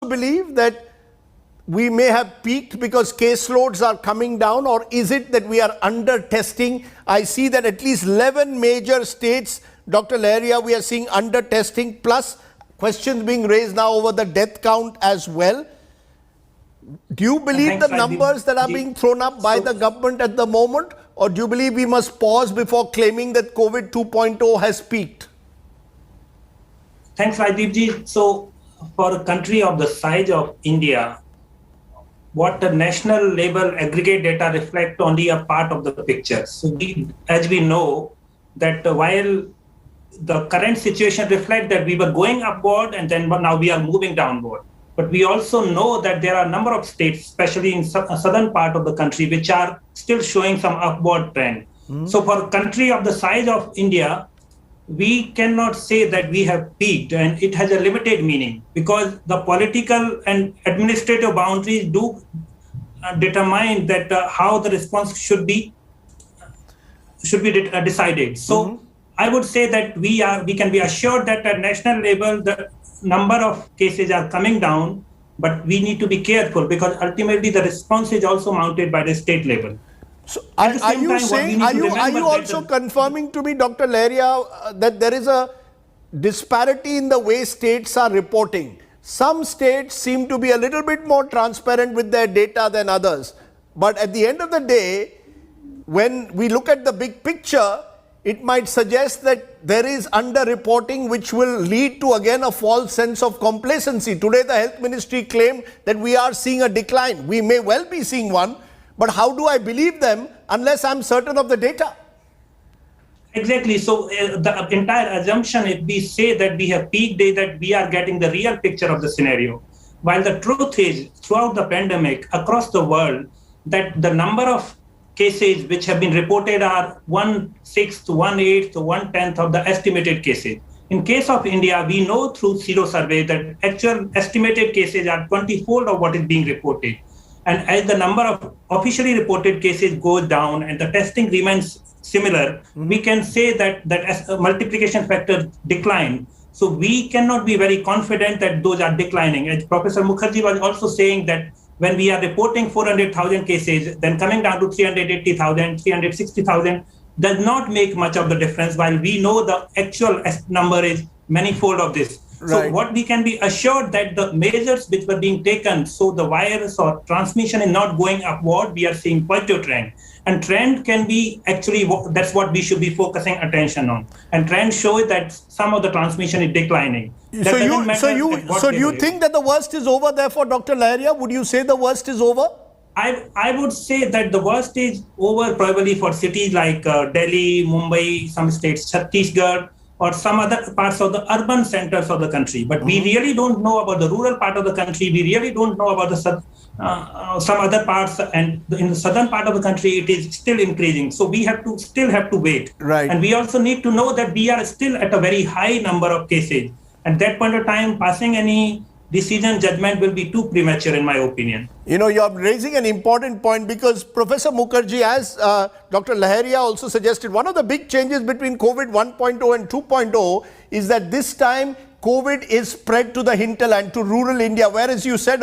believe that we may have peaked because caseloads are coming down, or is it that we are under testing? I see that at least 11 major states, Dr. Lahariya, we are seeing under testing, plus questions being raised now over the death count as well. Do you believe the numbers that are being thrown up by the government at the moment, or do you believe we must pause before claiming that COVID 2.0 has peaked? Thanks, Rajdeep ji. So, for a country of the size of India, what the national level aggregate data reflect only a part of the picture. So, as we know, that while the current situation reflects that we were going upward and then now we are moving downward. But we also know that there are a number of states, especially in southern part of the country, which are still showing some upward trend. So for a country of the size of India, we cannot say that we have peaked, and it has a limited meaning because the political and administrative boundaries do determine that how the response should be decided. So I would say that we can be assured that at national level the number of cases are coming down, but we need to be careful because ultimately the response is also mounted by the state level. So are you also confirming to me, Dr. Lahariya, that there is a disparity in the way states are reporting? Some states seem to be a little bit more transparent with their data than others. But at the end of the day, when we look at the big picture, it might suggest that there is underreporting, which will lead to again a false sense of complacency. Today, the health ministry claimed that we are seeing a decline. We may well be seeing one, but how do I believe them unless I'm certain of the data? Exactly. So the entire assumption, if we say that we have peaked, is that we are getting the real picture of the scenario. While the truth is, throughout the pandemic, across the world, that the number of cases which have been reported are 1/6, 1/8, 1/10 of the estimated cases. In case of India, we know through Zero survey that actual estimated cases are 20-fold of what is being reported. And as the number of officially reported cases goes down and the testing remains similar, we can say that as a multiplication factor decline. So we cannot be very confident that those are declining. As Professor Mukherjee was also saying that when we are reporting 400,000 cases, then coming down to 380,000, 360,000 does not make much of the difference, while we know the actual number is manifold of this. Right. So what we can be assured that the measures which were being taken, so the virus or transmission is not going upward, we are seeing positive trend. And trend can be actually, that's what we should be focusing attention on. And trend shows that some of the transmission is declining. So do you think that the worst is over therefore, Dr. Lahariya? Would you say the worst is over? I would say that the worst is over probably for cities like Delhi, Mumbai, some states, Chhattisgarh, or some other parts of the urban centers of the country. But we really don't know about the rural part of the country. We really don't know about the some other parts. And in the southern part of the country, it is still increasing. So we still have to wait. Right. And we also need to know that we are still at a very high number of cases. At that point of time, passing any decision judgment will be too premature, in my opinion. You know, you're raising an important point because Professor Mukherjee, as Dr. Lahariya also suggested, one of the big changes between COVID 1.0 and 2.0 is that this time COVID is spread to the hinterland, to rural India, whereas you said